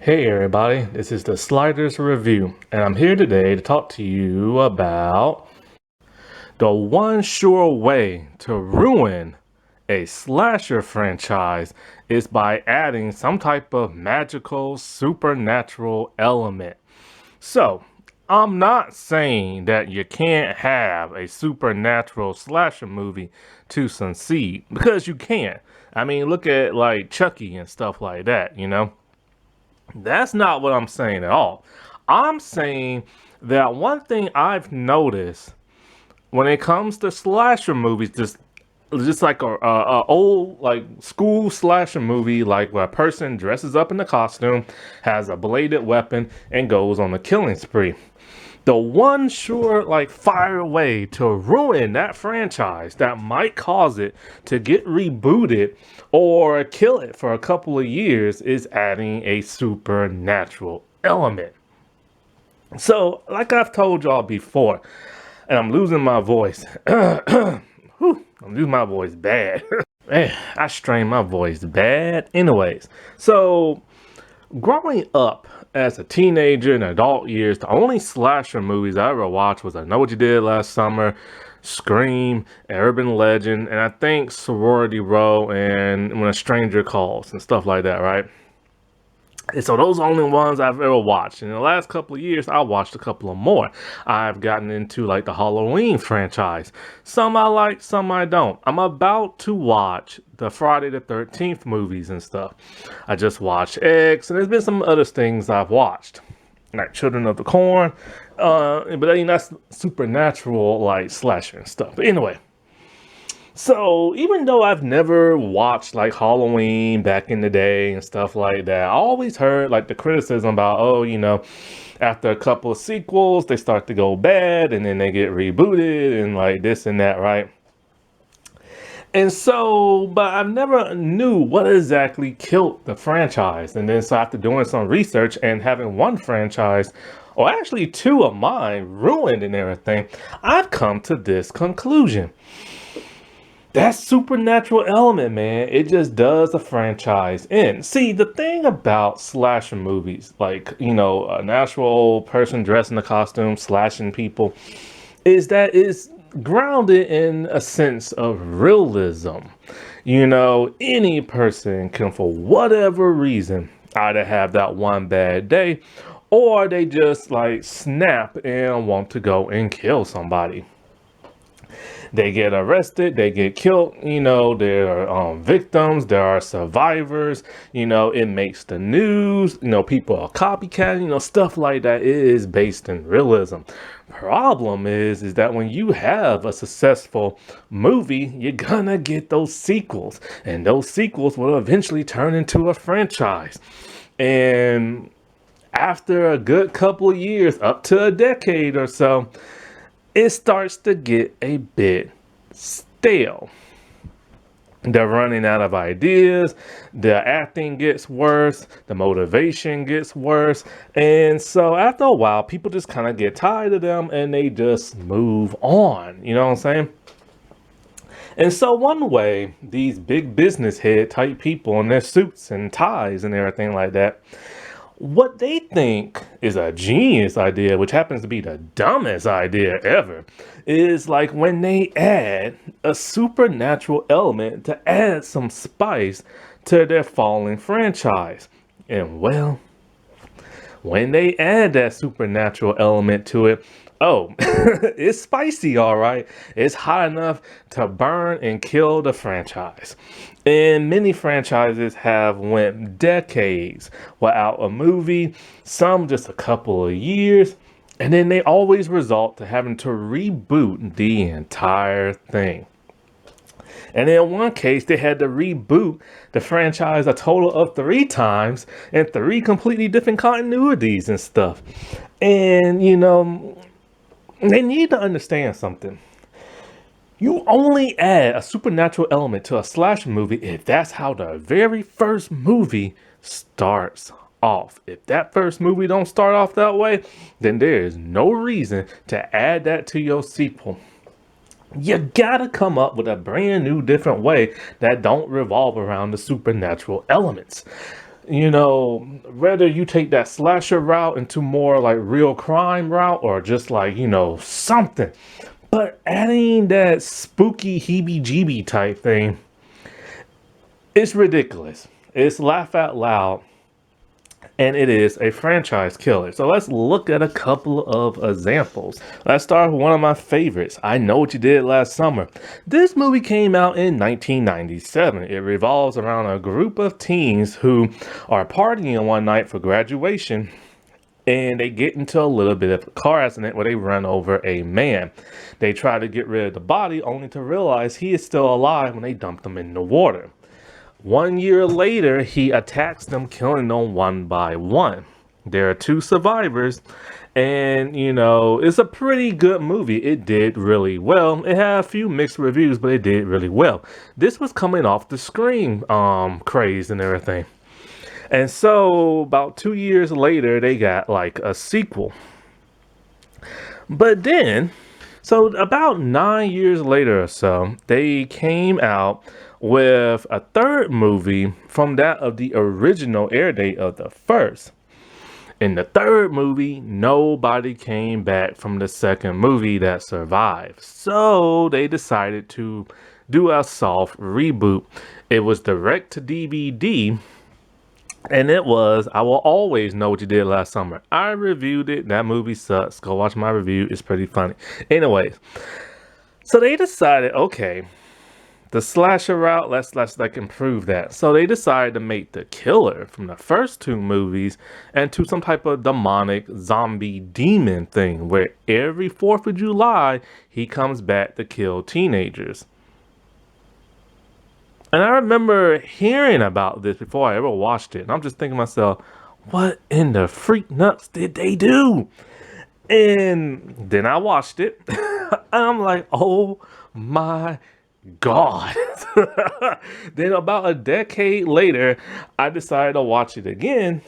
Hey everybody, this is the Sliders Review, and I'm here today to talk to you about the one sure way to ruin a slasher franchise is by adding some type of magical supernatural element. So, I'm not saying that you can't have a supernatural slasher movie to succeed, because you can. I mean, look at like Chucky and stuff like that. That's not what I'm saying at all. I'm saying that one thing I've noticed when it comes to slasher movies, just like a old like school slasher movie, like where a person dresses up in a costume, has a bladed weapon, and goes on a killing spree. The one sure like fire way to ruin that franchise that might cause it to get rebooted or kill it for a couple of years is adding a supernatural element. So, like I've told y'all before, and I'm losing my voice. Whew, I'm losing my voice bad. Man, I strained my voice bad. Anyways, so growing up as a teenager and adult years, the only slasher movies I ever watched was I Know What You Did Last Summer, Scream, Urban Legend, and I think Sorority Row and When a Stranger Calls and stuff like that, right? And so those are the only ones I've ever watched. In the last couple of years, I watched a couple of more. I've gotten into like the Halloween franchise. Some I like, some I don't. I'm about to watch the Friday the 13th movies and stuff. I just watched X, and there's been some other things I've watched. Like Children of the Corn. But I mean, that's supernatural, like slasher and stuff. But anyway, so even though I've never watched like Halloween back in the day and stuff like that, I always heard like the criticism about, after a couple of sequels, they start to go bad and then they get rebooted and like this and that, right? And so, but I never knew what exactly killed the franchise. And then so after doing some research and having one franchise, or actually two of mine ruined and everything, I've come to this conclusion. That supernatural element, man, it just does a franchise in. See, the thing about slasher movies, like, a natural person dressed in a costume slashing people, is that it's grounded in a sense of realism. Any person can, for whatever reason, either have that one bad day or they just like snap and want to go and kill somebody. They get arrested, they get killed, there are victims, there are survivors, it makes the news, people are copycatting, stuff like that. It is based in realism. Problem is that when you have a successful movie, you're gonna get those sequels, and those sequels will eventually turn into a franchise. And after a good couple of years, up to a decade or so, it starts to get a bit stale. They're running out of ideas, the acting gets worse, the motivation gets worse, and so after a while, people just kind of get tired of them and they just move on. You know what I'm saying? And so one way these big business head type people in their suits and ties and everything like that, what they think is a genius idea, which happens to be the dumbest idea ever, is like when they add a supernatural element to add some spice to their falling franchise. And well, when they add that supernatural element to it, oh, it's spicy, all right. It's hot enough to burn and kill the franchise. And many franchises have went decades without a movie, some just a couple of years, and then they always result to having to reboot the entire thing. And in one case, they had to reboot the franchise a total of 3 times in 3 completely different continuities and stuff. And, they need to understand something. You only add a supernatural element to a slasher movie if that's how the very first movie starts off. If that first movie don't start off that way, then there is no reason to add that to your sequel. You gotta come up with a brand new different way that don't revolve around the supernatural elements. You know, whether you take that slasher route into more like real crime route or just like, something. But adding that spooky heebie-jeebie type thing, it's ridiculous. It's laugh out loud, and it is a franchise killer. So let's look at a couple of examples. Let's start with one of my favorites. I Know What You Did Last Summer. This movie came out in 1997. It revolves around a group of teens who are partying one night for graduation, and they get into a little bit of a car accident where they run over a man. They try to get rid of the body only to realize he is still alive when they dump him in the water. 1 year later, he attacks them, killing them one by one. There are two survivors, and it's a pretty good movie. It did really well. It had a few mixed reviews, but it did really well. This was coming off the Scream craze and everything. And so about 2 years later, they got like a sequel. But then, so about 9 years later or so, they came out with a third movie from that of the original air date of the first. In the third movie, nobody came back from the second movie that survived. So they decided to do a soft reboot. It was direct to DVD. And it was I Will Always Know What You Did Last Summer. I reviewed it. That movie sucks. Go watch my review. It's pretty funny. Anyways, so they decided, okay, the slasher route, let's like improve that. So they decided to make the killer from the first two movies into some type of demonic zombie demon thing where every 4th of July he comes back to kill teenagers. And I remember hearing about this before I ever watched it. And I'm just thinking to myself, what in the freak nuts did they do? And then I watched it. And I'm like, oh my God. Then about a decade later, I decided to watch it again.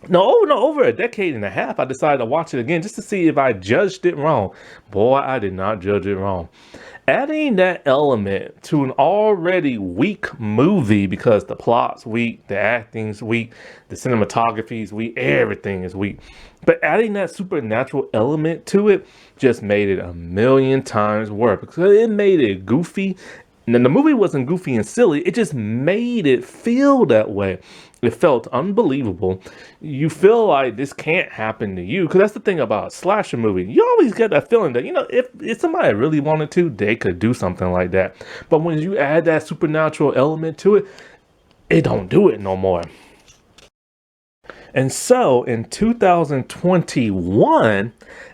No, over a decade and a half, I decided to watch it again just to see if I judged it wrong. Boy, I did not judge it wrong. Adding that element to an already weak movie because the plot's weak, the acting's weak, the cinematography's weak, everything is weak. But adding that supernatural element to it just made it a million times worse because it made it goofy. And the movie wasn't goofy and silly. It just made it feel that way. It felt unbelievable. You feel like this can't happen to you. Because that's the thing about a slasher movie. You always get that feeling that, if somebody really wanted to, they could do something like that. But when you add that supernatural element to it, it don't do it no more. And so in 2021,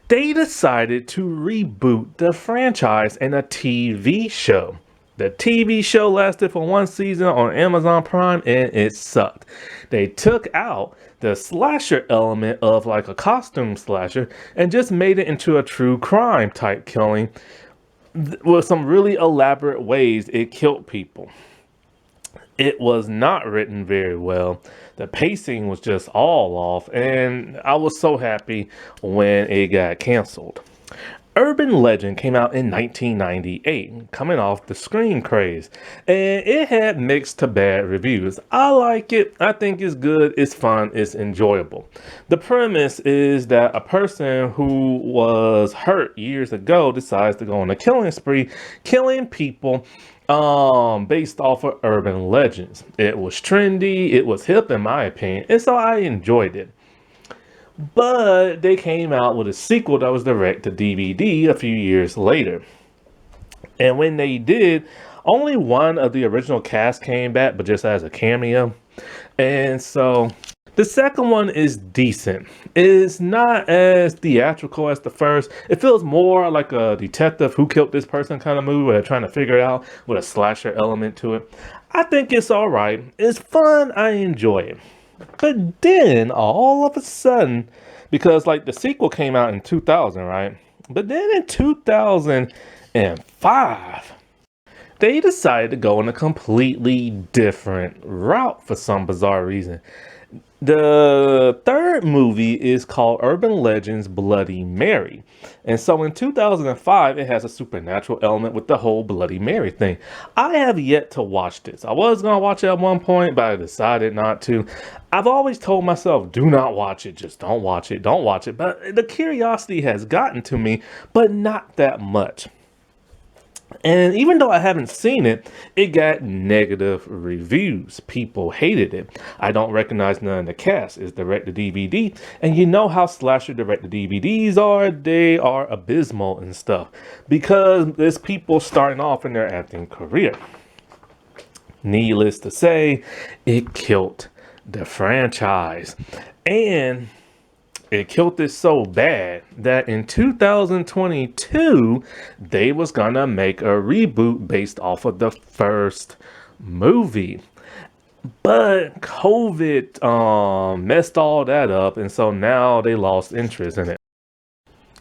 they decided to reboot the franchise in a TV show. The TV show lasted for one season on Amazon Prime and it sucked. They took out the slasher element of like a costume slasher and just made it into a true crime type killing with some really elaborate ways it killed people. It was not written very well. The pacing was just all off, and I was so happy when it got canceled. Urban Legend came out in 1998, coming off the Scream craze, and it had mixed to bad reviews. I like it. I think it's good. It's fun. It's enjoyable. The premise is that a person who was hurt years ago decides to go on a killing spree, killing people based off of urban legends. It was trendy. It was hip in my opinion, and so I enjoyed it. But they came out with a sequel that was direct to DVD a few years later. And when they did, only one of the original cast came back, but just as a cameo. And so the second one is decent. It's not as theatrical as the first. It feels more like a detective who killed this person kind of movie where they're trying to figure it out with a slasher element to it. I think it's all right. It's fun. I enjoy it. But then all of a sudden, because like the sequel came out in 2000, right? But then in 2005, they decided to go in a completely different route for some bizarre reason. The third movie is called Urban Legends Bloody Mary. And so in 2005, it has a supernatural element with the whole Bloody Mary thing. I have yet to watch this. I was going to watch it at one point, but I decided not to. I've always told myself, do not watch it. Just don't watch it. Don't watch it. But the curiosity has gotten to me, but not that much. And even though I haven't seen it, it got negative reviews. People hated it. I don't recognize none of the cast. It's direct to DVD. And you know how slasher direct to DVDs are? They are abysmal and stuff. Because there's people starting off in their acting career. Needless to say, it killed the franchise. And it killed it so bad that in 2022 they was gonna make a reboot based off of the first movie, but COVID messed all that up, and so now they lost interest in it.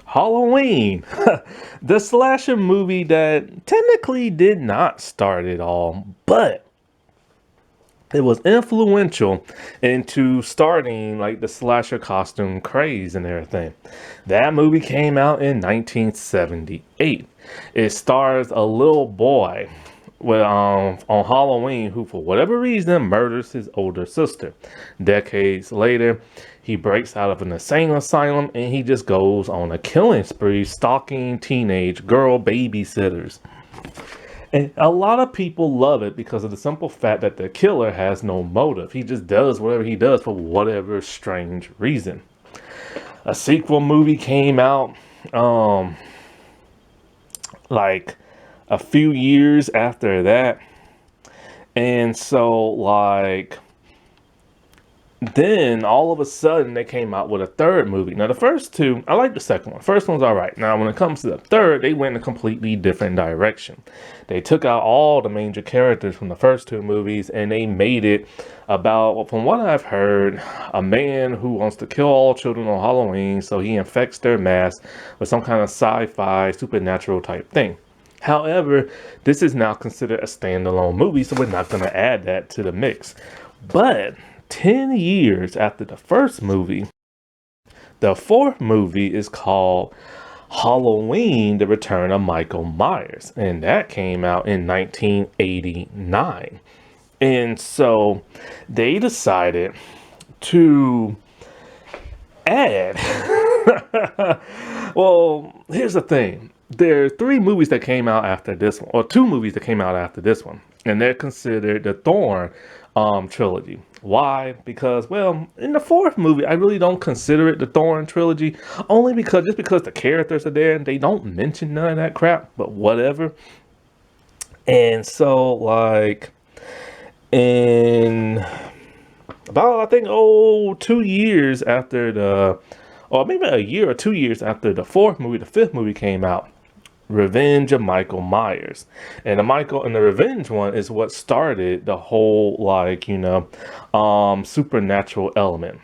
Halloween, the slasher movie that technically did not start it all, but it was influential into starting like the slasher costume craze and everything. That movie came out in 1978. It stars a little boy with on Halloween who for whatever reason murders his older sister. Decades later, he breaks out of an insane asylum and he just goes on a killing spree, stalking teenage girl babysitters. And a lot of people love it because of the simple fact that the killer has no motive. He just does whatever he does for whatever strange reason. A sequel movie came out like a few years after that. And so like then all of a sudden they came out with a third movie. Now the first two, I like the second one. First one's all right. Now when it comes to the third, they went in a completely different direction. They took out all the major characters from the first two movies and they made it about, well, from what I've heard, a man who wants to kill all children on Halloween, so he infects their mass with some kind of sci-fi supernatural type thing. However, this is now considered a standalone movie, so we're not going to add that to the mix. But 10 years after the first movie, the fourth movie is called Halloween, The Return of Michael Myers. And that came out in 1989. And so they decided to add. Well, here's the thing. There are three movies that came out after this one, or two movies that came out after this one. And they're considered the Thorn trilogy. Why? Because, well, in the fourth movie, I really don't consider it the Thorn trilogy, only because the characters are there and they don't mention none of that crap, but whatever. And so, like, in about, I think, 2 years after or maybe a year or 2 years after the fourth movie, the fifth movie came out, Revenge of Michael Myers. And the Revenge one is what started the whole, like, supernatural element.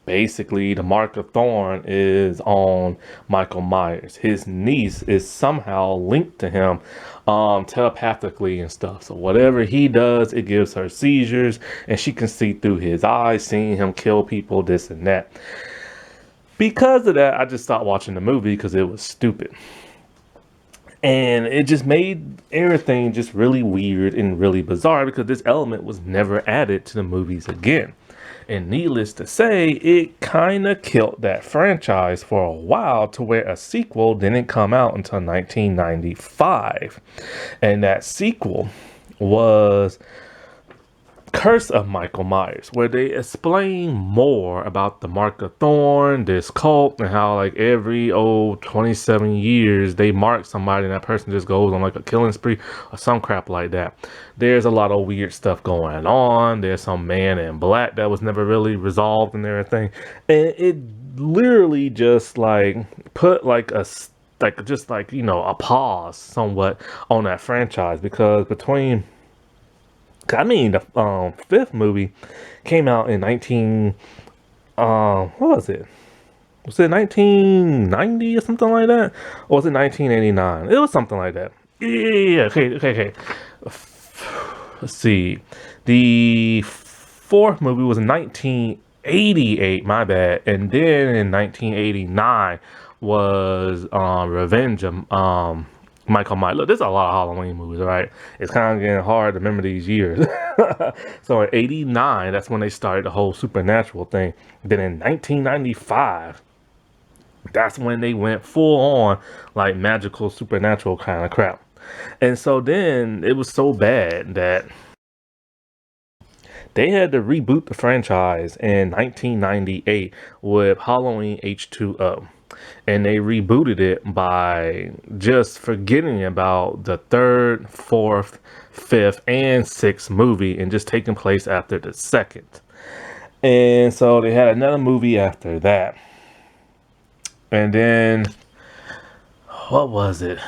Basically, the mark of Thorn is on Michael Myers. His niece is somehow linked to him telepathically and stuff. So whatever he does, it gives her seizures and she can see through his eyes, seeing him kill people, this and that. Because of that, I just stopped watching the movie because it was stupid. And it just made everything just really weird and really bizarre because this element was never added to the movies again. And needless to say, it kind of killed that franchise for a while to where a sequel didn't come out until 1995. And that sequel was Curse of Michael Myers, where they explain more about the Mark of Thorn, this cult, and how like every 27 years they mark somebody and that person just goes on like a killing spree or some crap like that. There's a lot of weird stuff going on. There's some man in black that was never really resolved and everything. And it literally just like put like a pause somewhat on that franchise, because the fifth movie came out in what was it? Was it 1990 or something like that? Or was it 1989? It was something like that. Yeah. Okay. Let's see. The fourth movie was in 19 1988, my bad. And then in 1989 was Revenge of Michael Myers. Look, there's a lot of Halloween movies, right? It's kind of getting hard to remember these years. So in 89, that's when they started the whole supernatural thing. Then in 1995, that's when they went full on like magical supernatural kind of crap. And so then it was so bad that they had to reboot the franchise in 1998 with Halloween H2O. And they rebooted it by just forgetting about the third, fourth, fifth, and sixth movie and just taking place after the second. And so they had another movie after that. And then, what was it?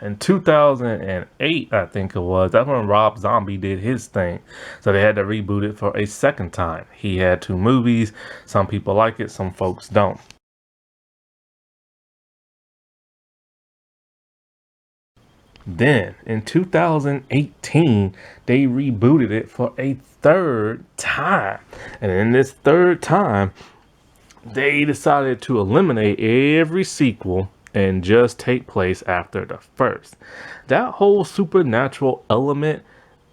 In 2008, I think it was, that's when Rob Zombie did his thing. So they had to reboot it for a second time. He had two movies. Some people like it, some folks don't. Then in 2018, they rebooted it for a third time. And in this third time, they decided to eliminate every sequel and just take place after the first. That whole supernatural element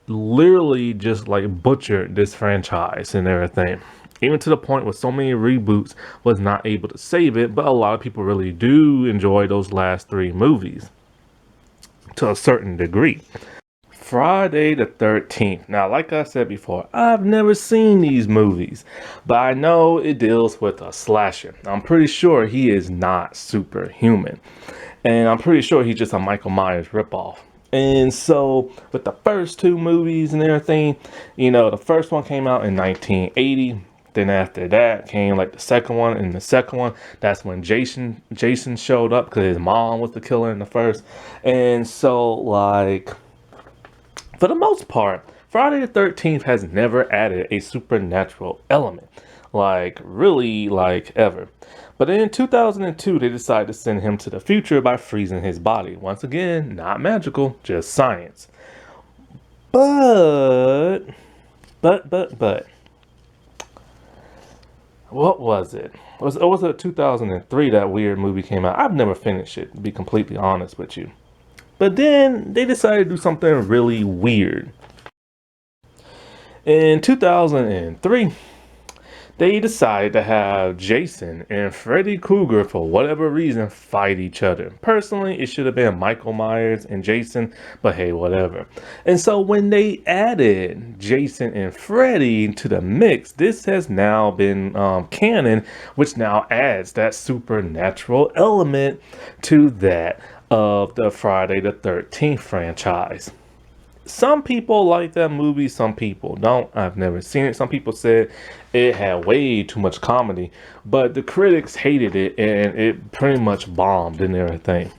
literally just like butchered this franchise and everything. Even to the point where so many reboots was not able to save it, but a lot of people really do enjoy those last three movies to a certain degree. Friday the 13th. Now, like I said before, I've never seen these movies, but I know it deals with a slasher. I'm pretty sure he is not superhuman, and I'm pretty sure he's just a Michael Myers ripoff. And so, with the first two movies and everything, you know, the first one came out in 1980. Then after that came like the second one, and the second one, that's when Jason showed up because his mom was the killer in the first. And so, like, for the most part, Friday the 13th has never added a supernatural element, like really, like ever. But in 2002, they decided to send him to the future by freezing his body. Once again, not magical, just science. But, what was it? It was a 2003 that weird movie came out. I've never finished it, to be completely honest with you. But then they decided to do something really weird. In 2003, they decided to have Jason and Freddy Krueger, for whatever reason, fight each other. Personally, it should have been Michael Myers and Jason, but hey, whatever. And so when they added Jason and Freddy to the mix, this has now been canon, which now adds that supernatural element to that of the Friday the 13th franchise. Some people like that movie, some people don't. I've never seen it. Some people said it had way too much comedy, but the critics hated it and it pretty much bombed and everything.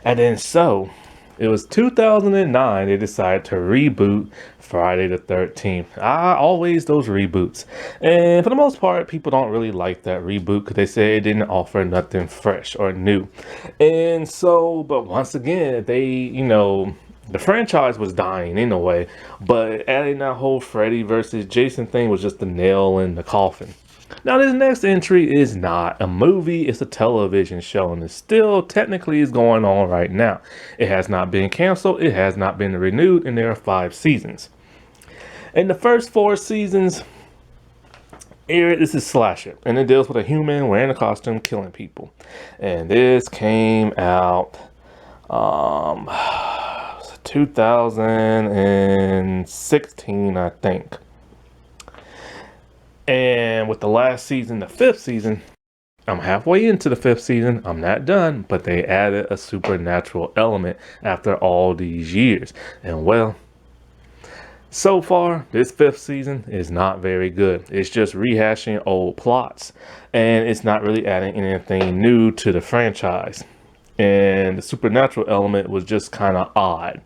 And then so it was 2009 they decided to reboot Friday the 13th. Always those reboots. And for the most part, people don't really like that reboot because they say it didn't offer nothing fresh or new. And so, but once again, they, you know, the franchise was dying in a way, but adding that whole Freddy versus Jason thing was just the nail in the coffin. Now, this next entry is not a movie, it's a television show, and it still technically is going on right now. It has not been canceled, it has not been renewed, and there are 5 seasons. In the first 4 seasons, this is slasher, and it deals with a human wearing a costume killing people. And this came out 2016, I think. And with the last season, the 5th season, I'm halfway into the 5th season. I'm not done, but they added a supernatural element after all these years. And well, so far, this 5th season is not very good. It's just rehashing old plots, and it's not really adding anything new to the franchise. And the supernatural element was just kind of odd.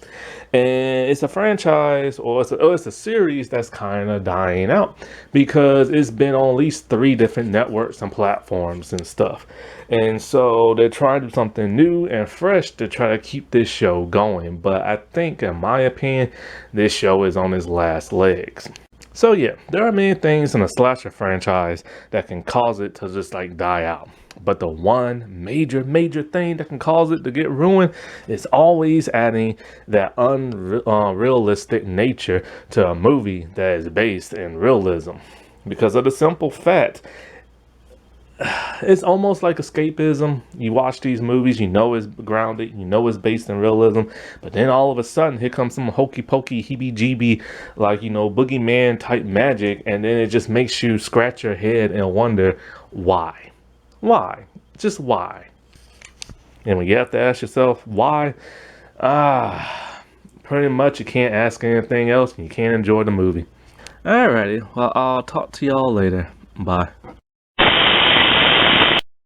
And it's a franchise, or it's a series that's kind of dying out because it's been on at least 3 different networks and platforms and stuff. And so they're trying to do something new and fresh to try to keep this show going. But I think, in my opinion, this show is on its last legs. So yeah, there are many things in a slasher franchise that can cause it to just like die out. But the one major thing that can cause it to get ruined is always adding that unrealistic nature to a movie that is based in realism. Because of the simple fact, it's almost like escapism. You watch these movies, you know it's grounded, you know it's based in realism, but then all of a sudden, here comes some hokey pokey, heebie jeebie, like, boogeyman type magic, and then it just makes you scratch your head and wonder why. Why? Just why? And when you have to ask yourself why, pretty much you can't ask anything else and you can't enjoy the movie. Alrighty, well, I'll talk to y'all later. Bye.